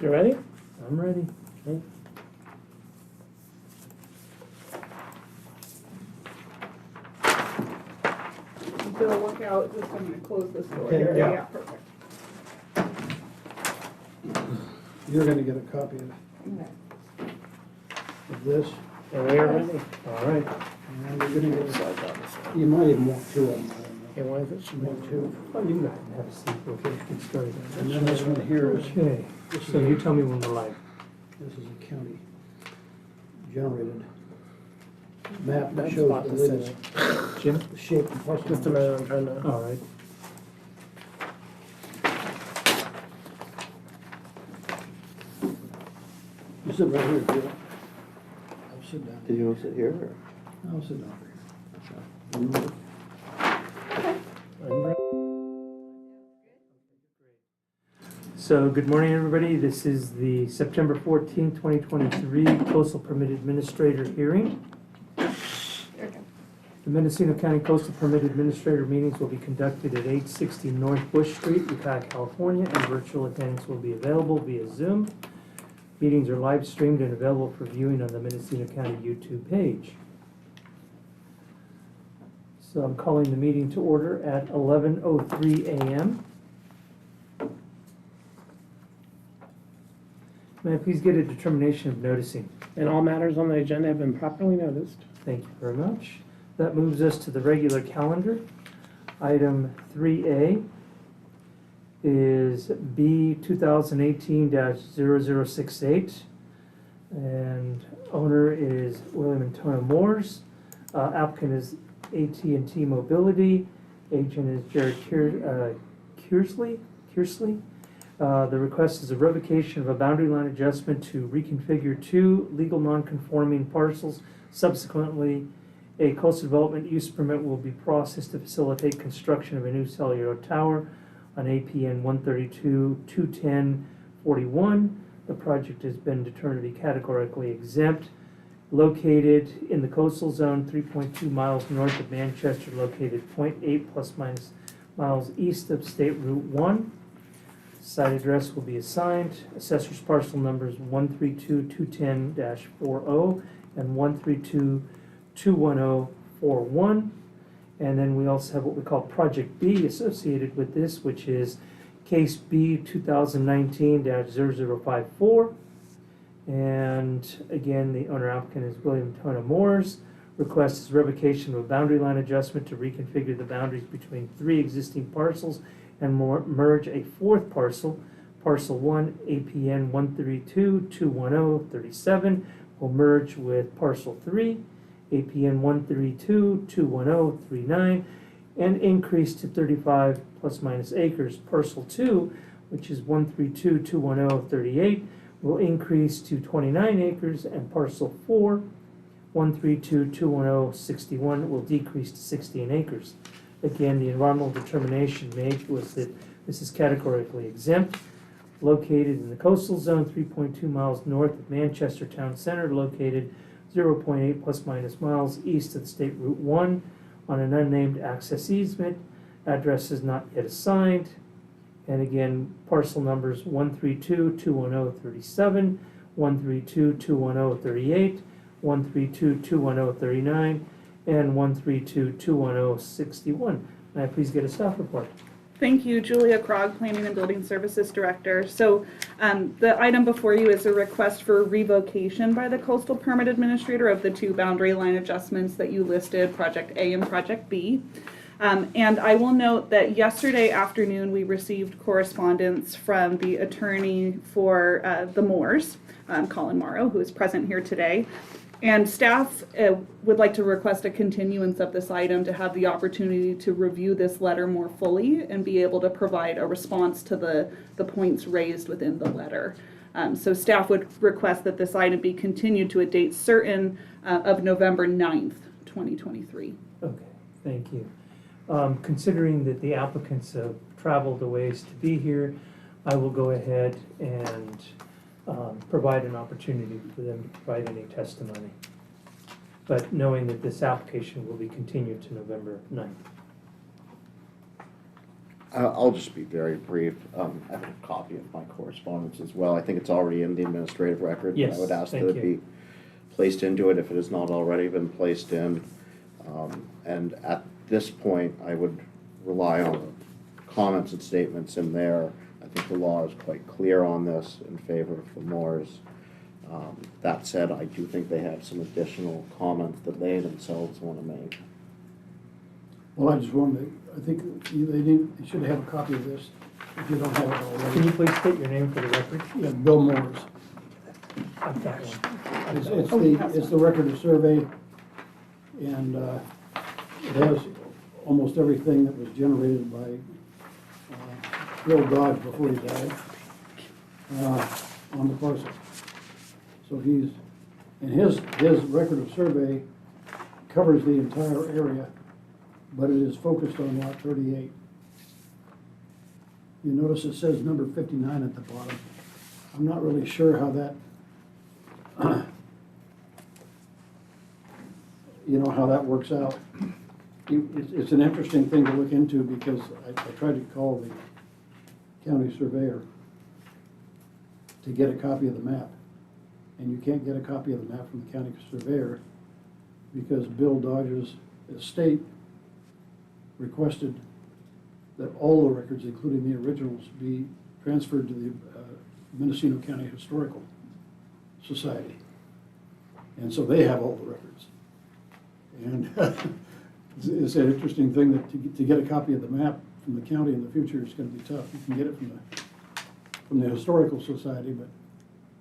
You ready? I'm ready. Okay. Bill, look out, just I'm gonna close this door Okay, here. yeah. Perfect. You're gonna get a copy Okay. of this, And we are ready. All right. and you're gonna get, Slides on this one. you might even want two of them, I Okay, don't why is it know. submitted Maybe two? two. Oh, you can go ahead and have a seat. We'll get started. And then this one here is, Okay, so you tell me when we're live. this is a county generated map that That's shows about the the latest, same. Jim? the shape and parcel. Just a minute, I'm trying to. All right. You sit right here, Bill. I'll sit down. Did you want to sit here or? I'll sit down here. I'm ready. So, good morning, everybody. This is the September 14, 2023 Coastal Permit Administrator hearing. There we go. The Mendocino County Coastal Permit Administrator meetings will be conducted at 860 North Bush Street, Ukiah, California, and virtual attendance will be available via Zoom. Meetings are live streamed and available for viewing on the Mendocino County YouTube page. So I'm calling the meeting to order at 11:03 a.m. May I please get a determination of noticing? And all matters on the agenda have been properly noticed. Thank you very much. That moves us to the regular calendar. Item 3A is B 2018-0068, and owner is William and Tona Moores. Applicant is AT&T Mobility. Agent is Jared Kearsley. The request is a revocation of a boundary line adjustment to reconfigure two legal non-conforming parcels. Subsequently, a coastal development use permit will be processed to facilitate construction of a new cellular tower on APN 132-210-41. The project has been determined to be categorically exempt. Located in the coastal zone, 3.2 miles north of Manchester, located 0.8 plus minus miles east of State Route 1. Site address will be assigned. Assessor's parcel numbers 132-210-40 and 132-210-41. And then we also have what we call Project B associated with this, which is Case B 2019-0054. And again, the owner applicant is William Tona Moores. Request is revocation of a boundary line adjustment to reconfigure the boundaries between three existing parcels and merge a fourth parcel. Parcel 1, APN 132-210-37 will merge with Parcel 3, APN 132-210-39, and increase to 35 plus minus acres. Parcel 2, which is 132-210-38, will increase to 29 acres, and Parcel 4, 132-210-61, will decrease to 16 acres. Again, the environmental determination made was that this is categorically exempt. Located in the coastal zone, 3.2 miles north of Manchester Town Center, located 0.8 plus minus miles east of State Route 1 on an unnamed access easement. Address is not yet assigned. And again, parcel numbers 132-210-37, 132-210-38, 132-210-39, and 132-210-61. May I please get a staff report? Thank you, Julia Krog, Planning and Building Services Director. So the item before you is a request for revocation by the Coastal Permit Administrator of the two boundary line adjustments that you listed, Project A and Project B. And I will note that yesterday afternoon we received correspondence from the attorney for the Moores, Colin Morrow, who is present here today. And staff would like to request a continuance of this item to have the opportunity to review this letter more fully and be able to provide a response to the points raised within the letter. So staff would request that this item be continued to a date certain of November 9th, 2023. Okay, thank you. Considering that the applicants have traveled a ways to be here, I will go ahead and provide an opportunity for them to provide any testimony. But knowing that this application will be continued to November 9th. I'll just be very brief. I have a copy of my correspondence as well. I think it's already in the administrative record. but Yes, I would ask that thank it you. be placed into it if it has not already been placed in. And at this point, I would rely on the comments and statements in there. I think the law is quite clear on this in favor of the Moores. That said, I do think they have some additional comments that they themselves want to make. Well, I just wanted to, I think they should have a copy of this, if you don't have it Can already. you please state your name for the record? Yeah, Bill Moore's. I've got one. It's the record of survey, and it has almost everything that was generated by Bill Dodge before he died on the parcel. So and his record of survey covers the entire area, but it is focused on lot 38. You notice it says number 59 at the bottom. I'm not really sure how that how that works out. It's an interesting thing to look into because I tried to call the county surveyor to get a copy of the map. And you can't get a copy of the map from the county surveyor because Bill Dodge's estate requested that all the records, including the originals, be transferred to the Mendocino County Historical Society. And so they have all the records. And it's an interesting thing that to get a copy of the map from the county in the future is going to be tough. You can get it from the Historical Society,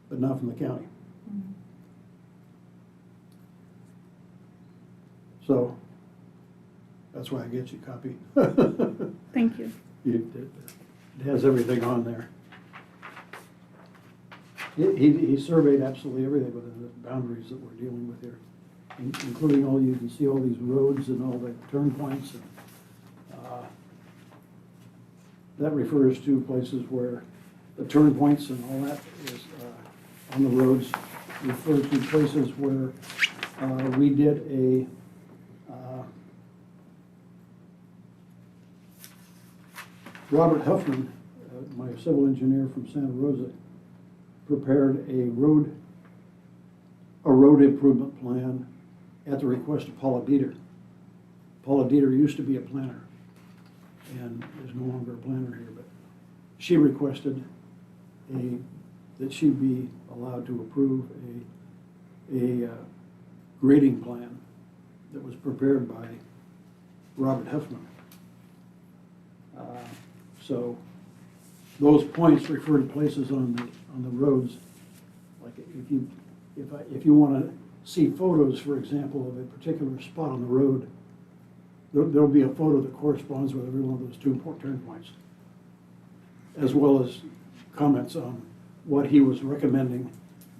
but not from the county. So that's why I get you a copy. Thank you. It has everything on there. He surveyed absolutely everything within the boundaries that we're dealing with here, including you can see all these roads and all the turn points. And, that refers to places where the turn points and all that is on the roads, refer to places where we did a Robert Huffman, my civil engineer from Santa Rosa, prepared a road improvement plan at the request of Paula Dieter. Paula Dieter used to be a planner and is no longer a planner here, but she requested that she be allowed to approve a grading plan that was prepared by Robert Huffman. So those points refer to places on the roads. Like if you want to see photos, for example, of a particular spot on the road, there'll be a photo that corresponds with every one of those two turn points, as well as comments on what he was recommending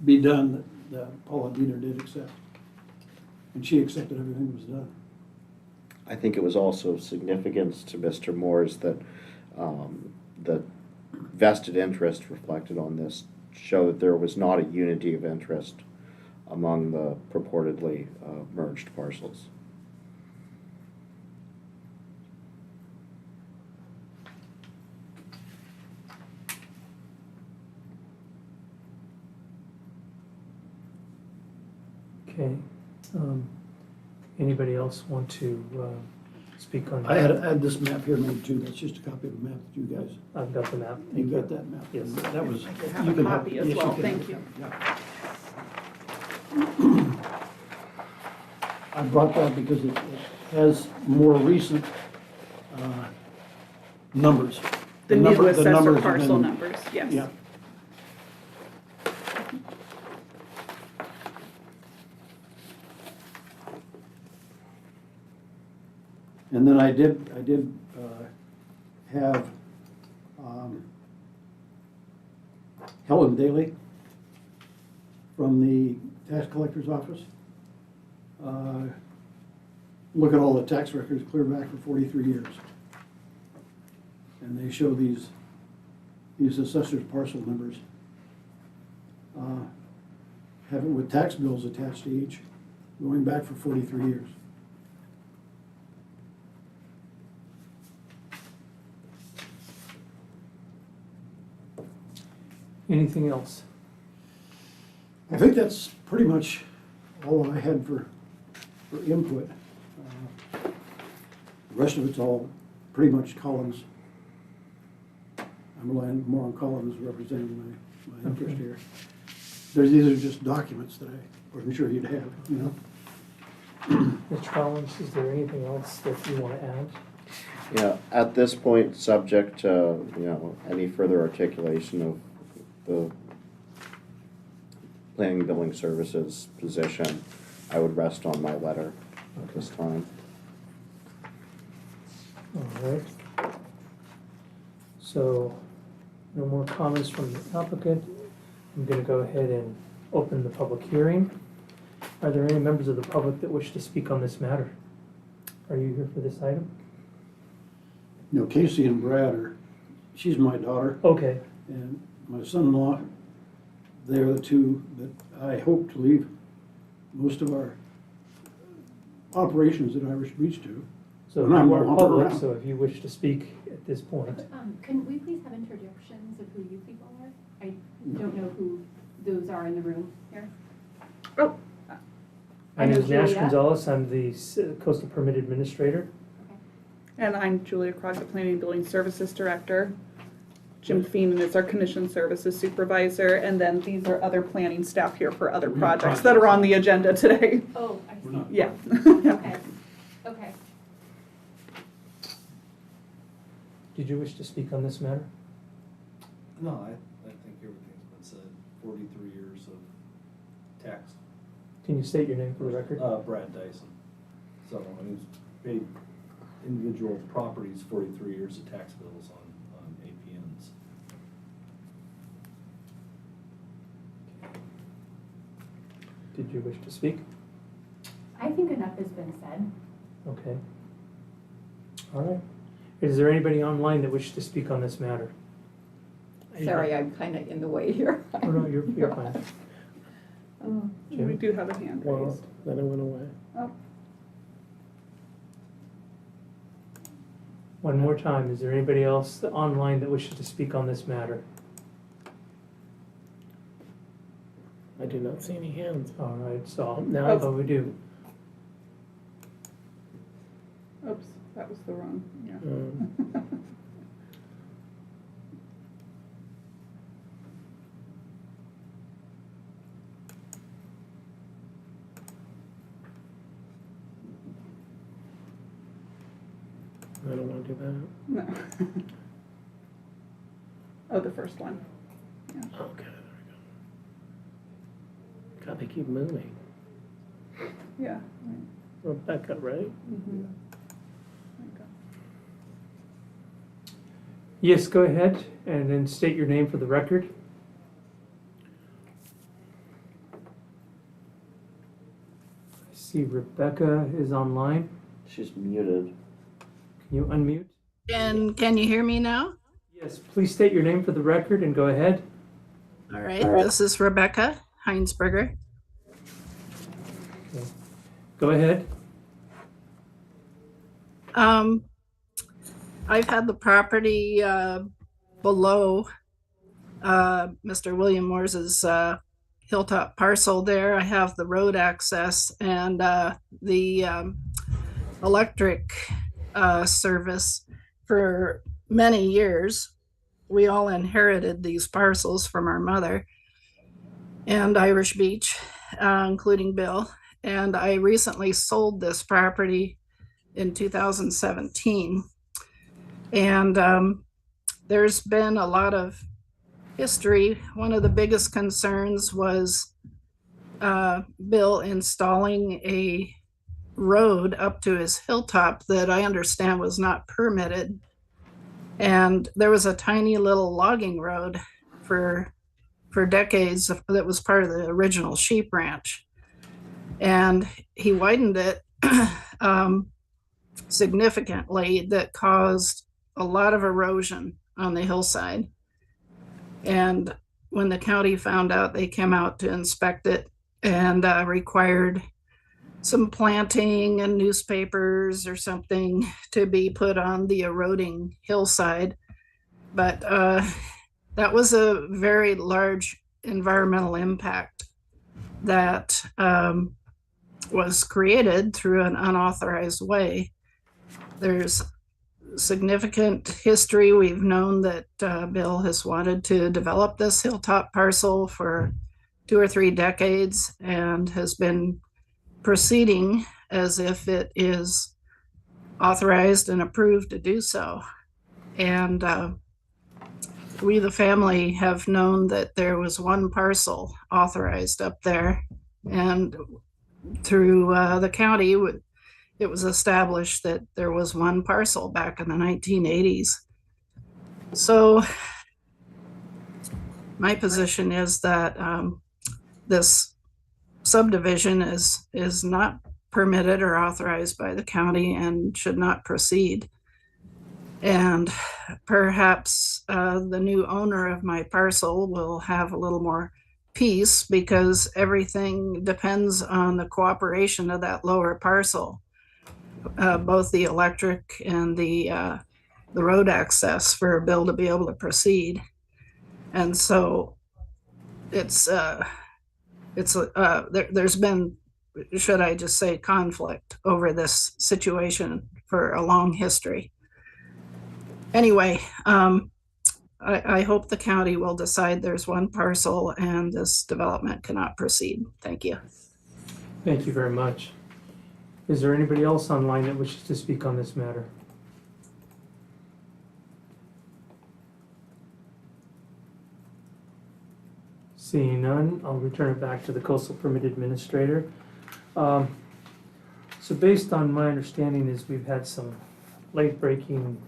be done that Paula Dieter did accept. And she accepted everything that was done. I think it was also of significance to Mr. Moore's that the vested interest reflected on this show that there was not a unity of interest among the purportedly merged parcels. Okay. Anybody else want to speak on that? I had this map here made too. That's just a copy of the map that you guys, I've got the map. you got that map? Yes. That was. I could have you a can copy as yes, well. can Thank have you. it. Yeah. I brought that because it has more recent numbers. The number- new assessor numbers have parcel been- numbers, yes. Yeah. And then I did have Helen Daly from the tax collector's office look at all the tax records clear back for 43 years. And they show these assessor's parcel numbers. Have it with tax bills attached to each, going back for 43 years. Anything else? I think that's pretty much all I had for input. The rest of it's all pretty much Collins. I'm relying more on Collins representing my interest Okay. here. These are just documents that I wasn't sure you'd have, you know? Mr. Collins, is there anything else that you want to add? Yeah, at this point, subject to, any further articulation of the planning and building services position, I would rest on my letter at this time. All right. So, no more comments from the applicant. I'm going to go ahead and open the public hearing. Are there any members of the public that wish to speak on this matter? Are you here for this item? You know, Casey and Brad she's my daughter, Okay, and my son-in-law. They're the two that I hope to leave most of our operations at Irish Beach to. so And I'm you are gonna public, around. so if you wish to speak at this point. Can we please have introductions of who you people are? I don't know who those are in the room here. Oh, My I name know is Nash Julia. Gonzalez. I'm the coastal permit administrator. and I'm Julia Krog, the Planning and Building Services Director. Jim Feenan is our Commission Services Supervisor, and then these are other planning staff here for other projects that are on the agenda today. Oh, I We're see. not- Yeah. Okay, okay. Did you wish to speak on this matter? No, I think everything's been said. 43 years of tax. Can you state your name for the record? Brad Dyson. So, and he's paid individual properties 43 years of tax bills on APNs. Did you wish to speak? I think enough has been said. Okay. All right. Is there anybody online that wishes to speak on this matter? Sorry, I'm kind of in the way here. Oh, no, you're fine. Oh, we Jimmy? do have a hand Well, raised. then it went away. Oh, One more time, is there anybody else online that wishes to speak on this matter? I do not see any hands. All right, so Now now it's- we do. oops, that was the wrong, yeah. I don't want to do that. No. Oh, the first one. Okay, there we go. God, they keep moving. Yeah. Rebecca, right? Mhm. Yes, go ahead and then state your name for the record. I see Rebecca is online. She's muted. Can you unmute? And can you hear me now? Yes, please state your name for the record and go ahead. All right, this is Rebecca Heinsberger. Go ahead. I've had the property below Mr. William Moore's hilltop parcel there. I have the road access and the electric service for many years. We all inherited these parcels from our mother and Irish Beach, including Bill. And I recently sold this property in 2017. And there's been a lot of history. One of the biggest concerns was Bill installing a road up to his hilltop that I understand was not permitted. And there was a tiny little logging road for decades that was part of the original sheep ranch. And he widened it significantly, that caused a lot of erosion on the hillside. And when the county found out, they came out to inspect it and required some planting and newspapers or something to be put on the eroding hillside. But that was a very large environmental impact that was created through an unauthorized way. There's significant history. We've known that Bill has wanted to develop this hilltop parcel for 2 or 3 decades and has been proceeding as if it is authorized and approved to do so. And we, the family, have known that there was one parcel authorized up there, and through the county, it was established that there was one parcel back in the 1980s. So my position is that this subdivision is not permitted or authorized by the county and should not proceed. And perhaps the new owner of my parcel will have a little more peace, because everything depends on the cooperation of that lower parcel, both the electric and the road access for Bill to be able to proceed. And so there's been, should I just say, conflict over this situation for a long history. Anyway, I hope the county will decide there's one parcel and this development cannot proceed. Thank you. Thank you very much. Is there anybody else online that wishes to speak on this matter? Seeing none, I'll return it back to the Coastal Permit Administrator. So based on my understanding is we've had some late-breaking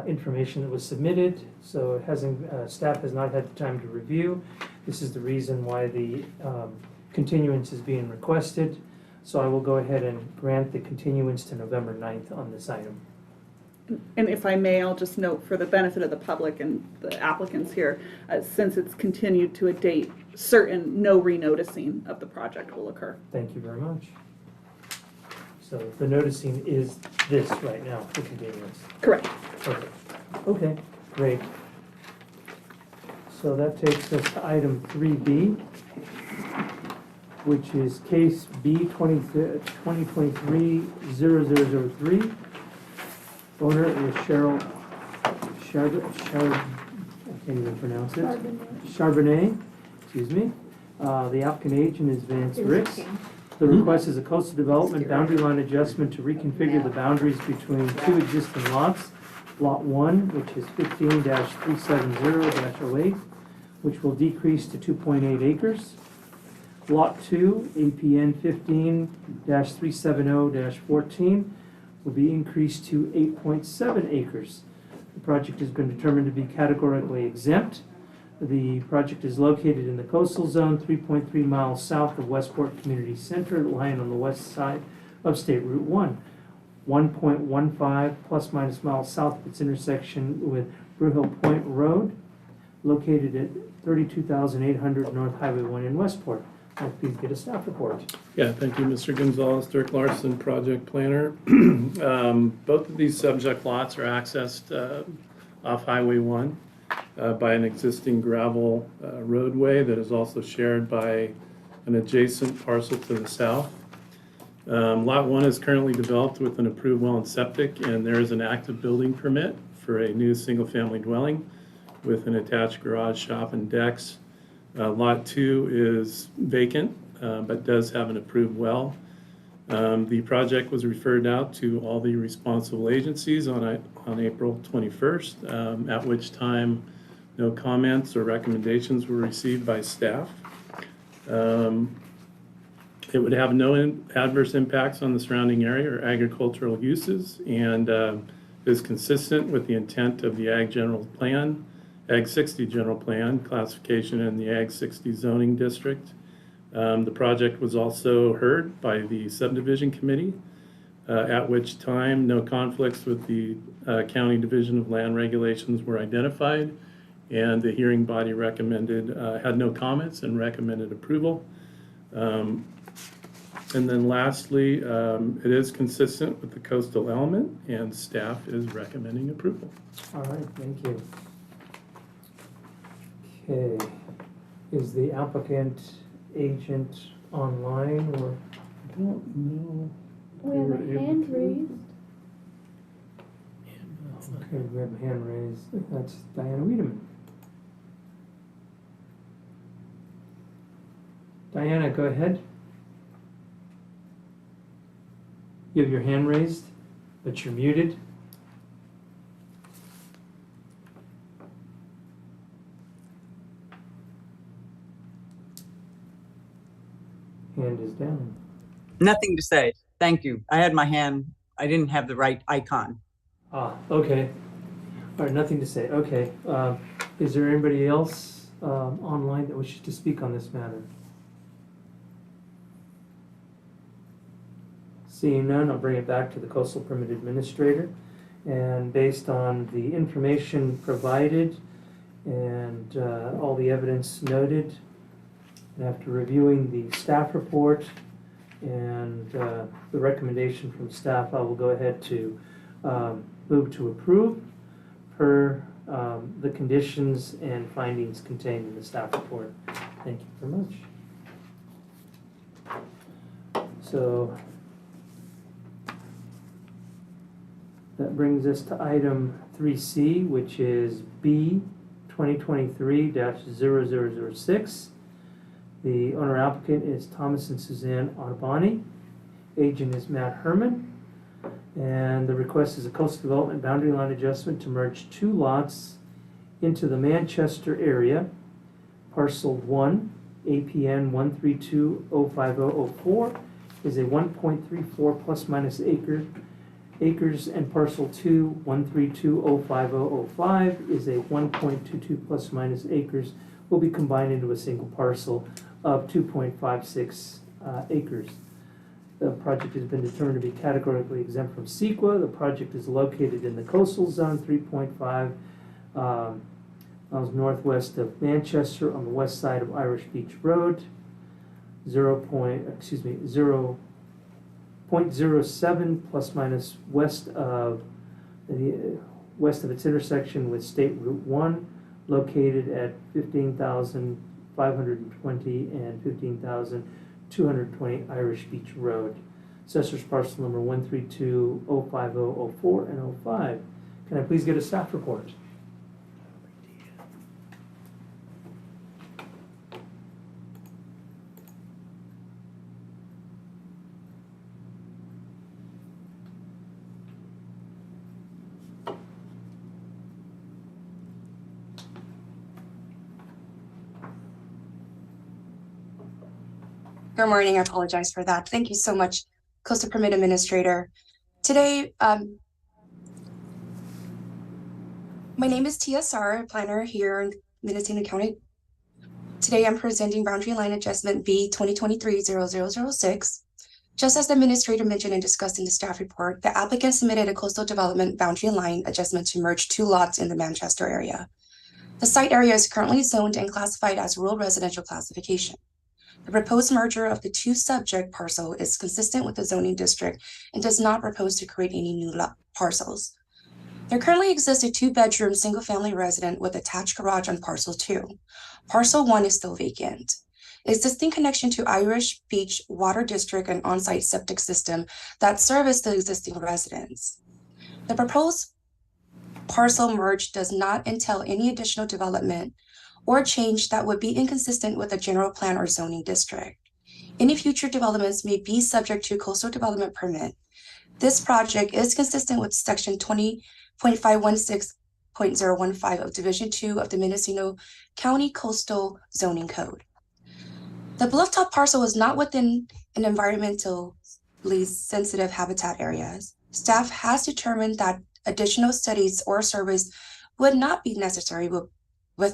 information that was submitted, so it hasn't, staff has not had time to review. This is the reason why the continuance is being requested. So I will go ahead and grant the continuance to November 9th on this item. And if I may, I'll just note for the benefit of the public and the applicants here, since it's continued to a date certain, no renoticing of the project will occur. Thank you very much. So the noticing is this right now, the continuance. Correct. Perfect. Okay, great. So that takes us to item 3B, which is case B 2023-0003. Owner is Cheryl, I can't even pronounce it. Charbonnet, excuse me. The applicant agent is Vance Ricks. The request is a coastal development boundary line adjustment to reconfigure the boundaries between 2 existing lots. Lot 1, which is 15-370-08, which will decrease to 2.8 acres. Lot 2, APN 15-370-14, will be increased to 8.7 acres. The project has been determined to be categorically exempt. The project is located in the coastal zone, 3.3 miles south of Westport Community Center, lying on the west side of State Route 1. 1.15 plus minus miles south of its intersection with Brewhill Point Road, located at 32,800 North Highway 1 in Westport. Please get a staff report. Yeah, thank you, Mr. Gonzalez, Dirk Larson, project planner. Both of these subject lots are accessed off Highway 1 by an existing gravel roadway that is also shared by an adjacent parcel to the south. Lot 1 is currently developed with an approved well and septic, and there is an active building permit for a new single-family dwelling with an attached garage, shop, and decks. Lot 2 is vacant, but does have an approved well. The project was referred out to all the responsible agencies on April 21st, at which time no comments or recommendations were received by staff. It would have no adverse impacts on the surrounding area or agricultural uses, and is consistent with the intent of the Ag General Plan, Ag 60 General Plan classification in the Ag 60 zoning district. The project was also heard by the subdivision committee, at which time no conflicts with the County Division of Land Regulations were identified, and the hearing body had no comments and recommended approval. And then lastly, it is consistent with the coastal element, and staff is recommending approval. All right, thank you. Okay, is the applicant agent online or? I don't know. We have a hand raised. Okay, we have a hand raised. That's Diana Wiedemann. Diana, go ahead. You have your hand raised, but you're muted. Hand is down. Nothing to say. Thank you. I had my hand, I didn't have the right icon. Ah, okay. All right, nothing to say. Okay. Is there anybody else online that wishes to speak on this matter? Seeing none, I'll bring it back to the Coastal Permit Administrator. And based on the information provided and all the evidence noted, and after reviewing the staff report and the recommendation from staff, I will go ahead to move to approve per the conditions and findings contained in the staff report. Thank you very much. So that brings us to item 3C, which is B 2023-0006. The owner applicant is Thomas and Suzanne Ottoboni. Agent is Matt Herman. And the request is a coastal development boundary line adjustment to merge two lots into the Manchester area. Parcel 1, APN 132-05004, is a 1.34 plus minus acres, and parcel 2, 132-05005, is a 1.22 plus minus acres, will be combined into a single parcel of 2.56 acres. The project has been determined to be categorically exempt from CEQA. The project is located in the coastal zone, 3.5 miles northwest of Manchester on the west side of Irish Beach Road, 0.07 plus minus west of its intersection with State Route 1, located at 15,520 and 15,220 Irish Beach Road. Assessor's parcel number 132-05004 and 05. Can I please get a staff report? Good morning. I apologize for that. Thank you so much, Coastal Permit Administrator. Today, my name is TSR, planner here in Mendocino County. Today, I'm presenting boundary line adjustment B 2023-0006. Just as the administrator mentioned and discussed in the staff report, the applicant submitted a coastal development boundary line adjustment to merge two lots in the Manchester area. The site area is currently zoned and classified as rural residential classification. The proposed merger of the two subject parcel is consistent with the zoning district and does not propose to create any new lot parcels. There currently exists a two-bedroom single-family residence with attached garage on parcel 2. Parcel 1 is still vacant. Existing connection to Irish Beach Water District and on-site septic system that service the existing residents. The proposed parcel merge does not entail any additional development or change that would be inconsistent with a general plan or zoning district. Any future developments may be subject to coastal development permit. This project is consistent with section 20.516.015 of Division 2 of the Mendocino County Coastal Zoning Code. The bluff-top parcel is not within an environmentally sensitive habitat areas. Staff has determined that additional studies or surveys would not be necessary with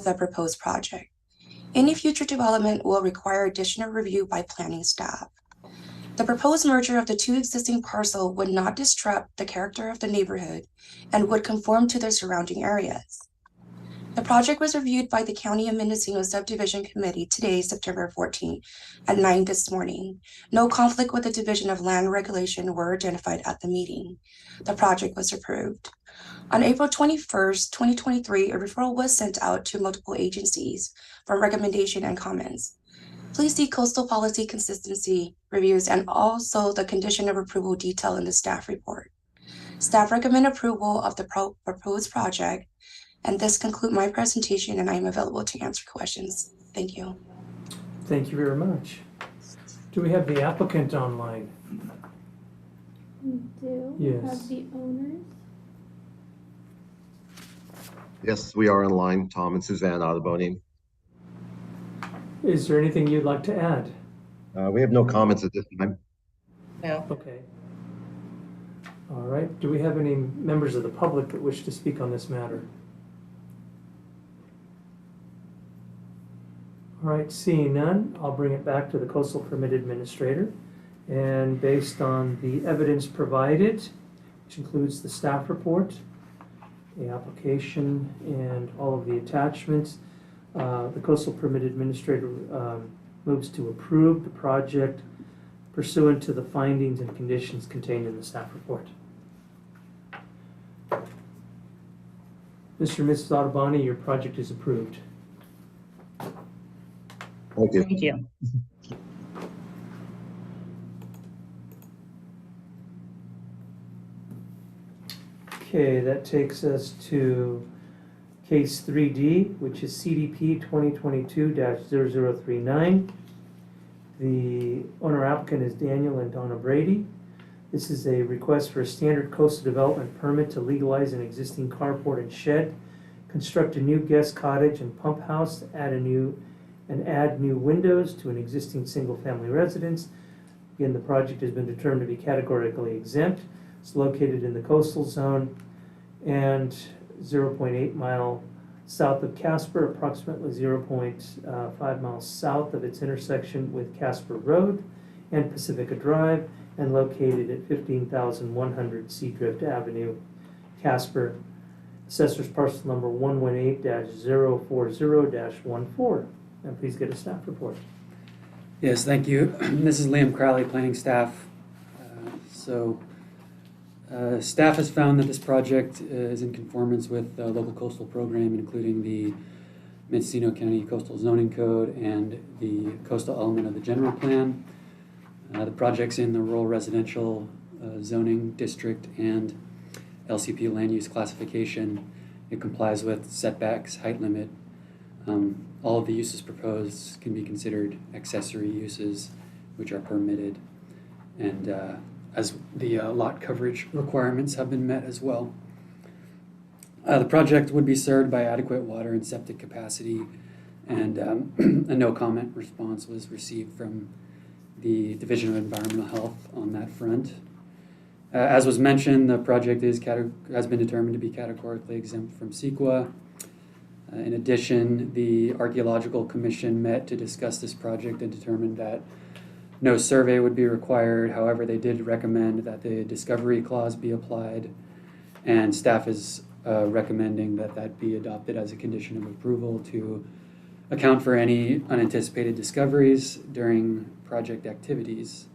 the proposed project. Any future development will require additional review by planning staff. The proposed merger of the two existing parcels would not disrupt the character of the neighborhood and would conform to the surrounding areas. The project was reviewed by the County of Mendocino Subdivision Committee today, September 14, at 9 this morning. No conflict with the Division of Land Regulation were identified at the meeting. The project was approved. On April 21st, 2023, a referral was sent out to multiple agencies for recommendation and comments. Please see coastal policy consistency reviews and also the condition of approval detail in the staff report. Staff recommend approval of the proposed project. And this concludes my presentation, and I am available to answer questions. Thank you. Thank you very much. Do we have the applicant online? We do Yes. have the owners. Yes, we are online. Tom and Suzanne Auduboni. Is there anything you'd like to add? We have no comments at this time. No. Okay. All right. Do we have any members of the public that wish to speak on this matter? All right, seeing none, I'll bring it back to the Coastal Permit Administrator. And based on the evidence provided, which includes the staff report, the application, and all of the attachments, the Coastal Permit Administrator moves to approve the project pursuant to the findings and conditions contained in the staff report. Mr. and Mrs. Auduboni, your project is approved. Thank you. Thank you. Okay, that takes us to case 3D, which is CDP 2022-0039. The owner applicant is Daniel and Donna Brady. This is a request for a standard coastal development permit to legalize an existing carport and shed, construct a new guest cottage and pump house, add new windows to an existing single-family residence. Again, the project has been determined to be categorically exempt. It's located in the coastal zone and 0.8 mile south of Casper, approximately 0.5 miles south of its intersection with Casper Road and Pacifica Drive, and located at 15,100 Seadrift Avenue, Casper. Assessor's parcel number 118-040-14. And please get a staff report. Yes, thank you. This is Liam Crowley, planning staff. Staff has found that this project is in conformance with the local coastal program, including the Mendocino County Coastal Zoning Code and the coastal element of the general plan. The project's in the rural residential zoning district and LCP land use classification. It complies with setbacks, height limit. All of the uses proposed can be considered accessory uses, which are permitted, and as the lot coverage requirements have been met as well. The project would be served by adequate water and septic capacity, and a no comment response was received from the Division of Environmental Health on that front. As was mentioned, the project has been determined to be categorically exempt from CEQA. In addition, the Archaeological Commission met to discuss this project and determined that no survey would be required. However, they did recommend that the discovery clause be applied, and staff is recommending that that be adopted as a condition of approval to account for any unanticipated discoveries during project activities.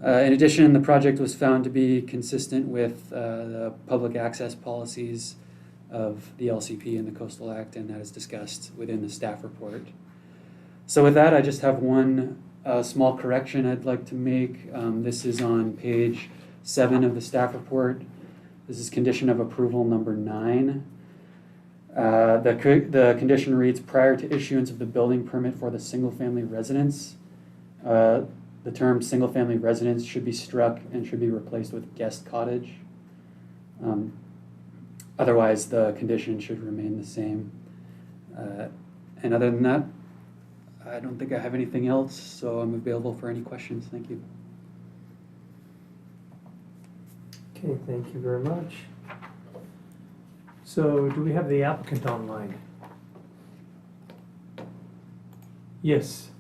In addition, the project was found to be consistent with the public access policies of the LCP and the Coastal Act, and that is discussed within the staff report. So with that, I just have one small correction I'd like to make. This is on page 7 of the staff report. This is condition of approval number 9. The condition reads, prior to issuance of the building permit for the single-family residence, the term single-family residence should be struck and should be replaced with guest cottage. Otherwise, the condition should remain the same. And other than that, I don't think I have anything else, so I'm available for any questions. Thank you. Okay, thank you very much. So do we have the applicant online? Yes.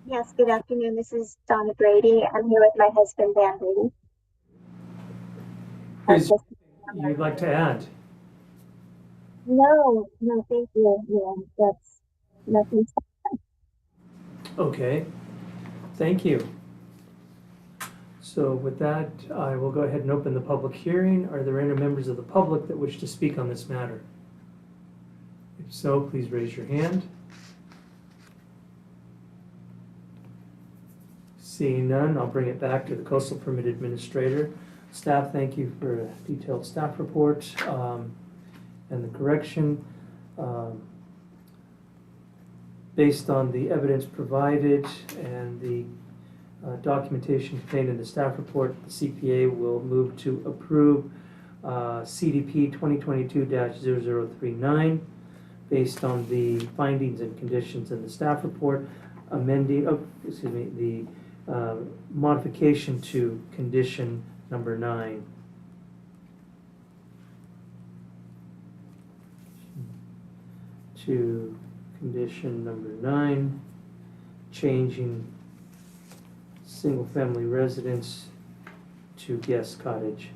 Yes, good afternoon. This is Donna Brady. I'm here with my husband, Dan Brady. Is you'd like to add? No, no, thank you. Yeah, that's nothing. Okay, thank you. So with that, I will go ahead and open the public hearing. Are there any members of the public that wish to speak on this matter? If so, please raise your hand. Seeing none, I'll bring it back to the Coastal Permit Administrator. Staff, thank you for a detailed staff report and the correction. Based on the evidence provided and the documentation contained in the staff report, the CPA will move to approve CDP 2022-0039 based on the findings and conditions in the staff report, amending, the modification to condition number 9. To condition number 9, changing single-family residence to guest cottage.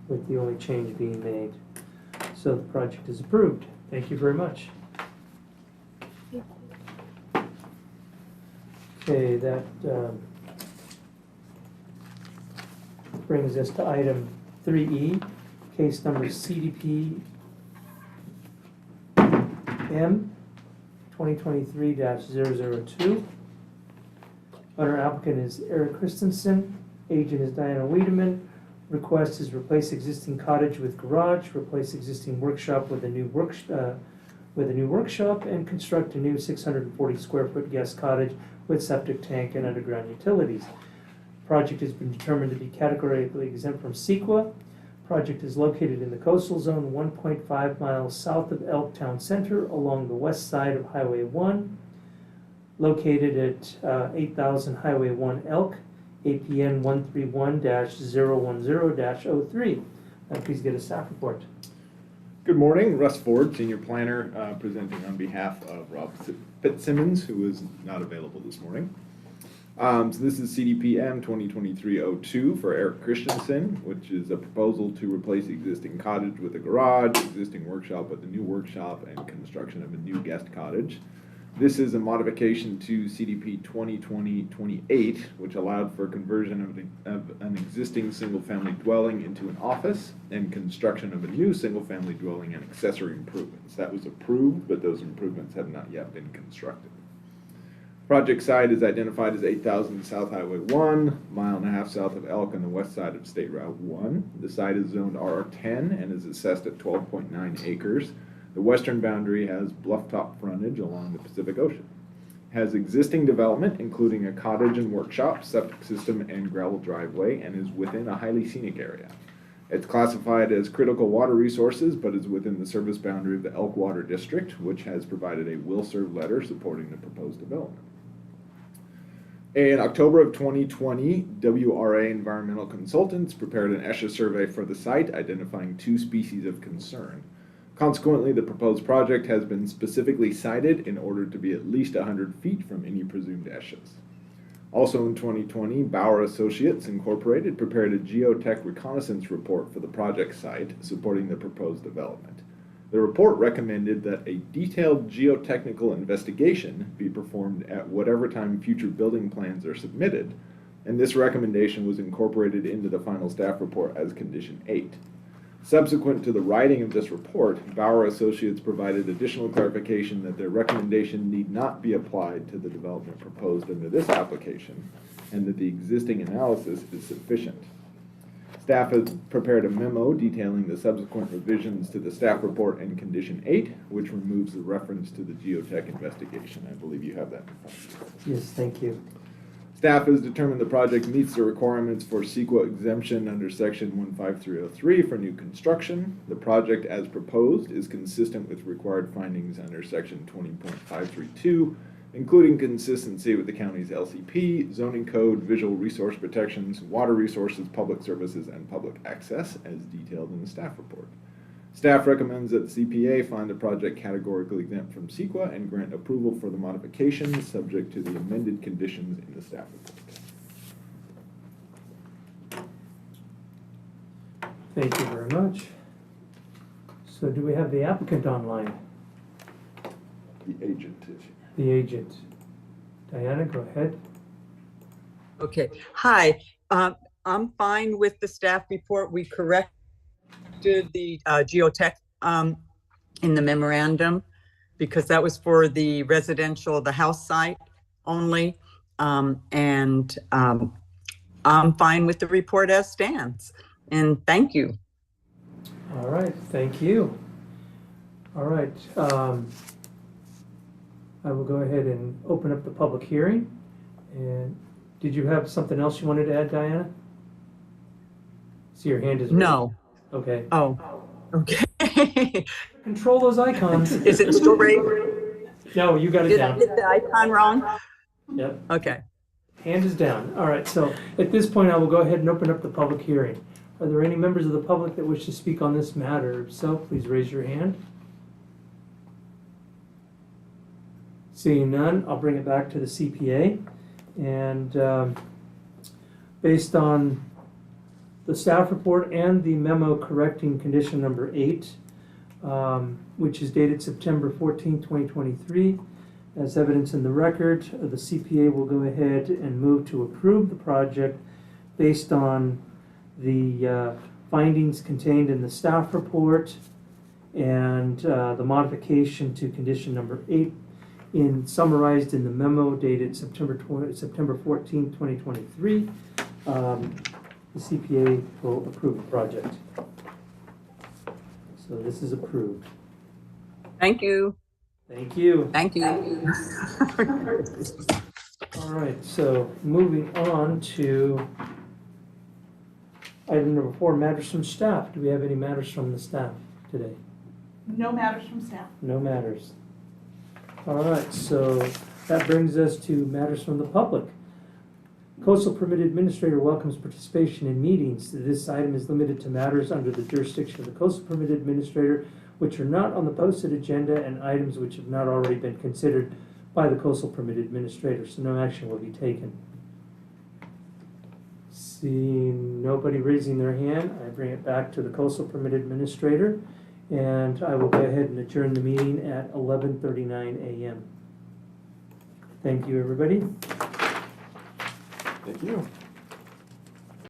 With the only change being made. So the project is approved. Thank you very much. Okay, that brings us to item 3E, case number CDP M 2023-002. Owner applicant is Eric Christensen. Agent is Diana Wiedemann. Request is replace existing cottage with garage, replace existing workshop with a new workshop, and construct a new 640 square foot guest cottage with septic tank and underground utilities. Project has been determined to be categorically exempt from CEQA. Project is located in the coastal zone 1.5 miles south of Elk Town Center along the west side of Highway 1, located at 8000 Highway 1 Elk, APN 131-010-03. Please get a staff report. Good morning, Russ Ford, Senior Planner, presenting on behalf of Rob Fitzsimmons, who is not available this morning. So this is CDPM 2023-02 for Eric Christensen, which is a proposal to replace the existing cottage with a garage, existing workshop with a new workshop, and construction of a new guest cottage. This is a modification to CDP 2020-28, which allowed for conversion of an existing single-family dwelling into an office and construction of a new single-family dwelling and accessory improvements. That was approved, but those improvements have not yet been constructed. Project site is identified as 8000 South Highway 1, mile and a half south of Elk on the west side of State Route 1. The site is zoned RR10 and is assessed at 12.9 acres. The western boundary has bluff-top frontage along the Pacific Ocean. Has existing development, including a cottage and workshop, septic system, and gravel driveway, and is within a highly scenic area. It's classified as critical water resources, but is within the service boundary of the Elk Water District, which has provided a will-serve letter supporting the proposed development. In October of 2020, WRA Environmental Consultants prepared an ESHA survey for the site, identifying 2 species of concern. Consequently, the proposed project has been specifically cited in order to be at least 100 feet from any presumed ESHAs. Also in 2020, Bauer Associates Incorporated prepared a geotech reconnaissance report for the project site supporting the proposed development. The report recommended that a detailed geotechnical investigation be performed at whatever time future building plans are submitted, and this recommendation was incorporated into the final staff report as Condition 8. Subsequent to the writing of this report, Bauer Associates provided additional clarification that their recommendation need not be applied to the development proposed under this application, and that the existing analysis is sufficient. Staff has prepared a memo detailing the subsequent revisions to the staff report and Condition 8, which removes the reference to the geotech investigation. I believe you have that in front of you. Yes, thank you. Staff has determined the project meets the requirements for CEQA exemption under Section 15303 for new construction. The project as proposed is consistent with required findings under Section 20.532, including consistency with the county's LCP, zoning code, visual resource protections, water resources, public services, and public access, as detailed in the staff report. Staff recommends that the CPA find the project categorically exempt from CEQA and grant approval for the modifications subject to the amended conditions in the staff report. Thank you very much. So do we have the applicant online? The agent is here. The agent. Diana, go ahead. Okay, hi. I'm fine with the staff report. We corrected the geotech in the memorandum because that was for the residential, the house site only. I'm fine with the report as stands. And thank you. All right, thank you. All right, I will go ahead and open up the public hearing. And did you have something else you wanted to add, Diana? See, your hand is raised. No. Okay. Oh, okay. Control those icons. Is it still raised? No, you got it Did I down. hit the icon wrong? Yep. Okay. Hand is down. All right, so at this point, I will go ahead and open up the public hearing. Are there any members of the public that wish to speak on this matter? If so, please raise your hand. Seeing none, I'll bring it back to the CPA. And based on the staff report and the memo correcting condition number 8, which is dated September 14, 2023, as evidence in the record, the CPA will go ahead and move to approve the project based on the findings contained in the staff report and the modification to condition number 8 summarized in the memo dated September 14, 2023. The CPA will approve the project. So this is approved. Thank you. Thank you. Thank you. All right, so moving on to item number 4, matters from staff. Do we have any matters from the staff today? No matters from staff. No matters. All right, so that brings us to matters from the public. Coastal Permit Administrator welcomes participation in meetings. This item is limited to matters under the jurisdiction of the Coastal Permit Administrator, which are not on the posted agenda, and items which have not already been considered by the Coastal Permit Administrator, so no action will be taken. Seeing nobody raising their hand, I bring it back to the Coastal Permit Administrator, and I will go ahead and adjourn the meeting at 11:39 a.m. Thank you, everybody. Thank you.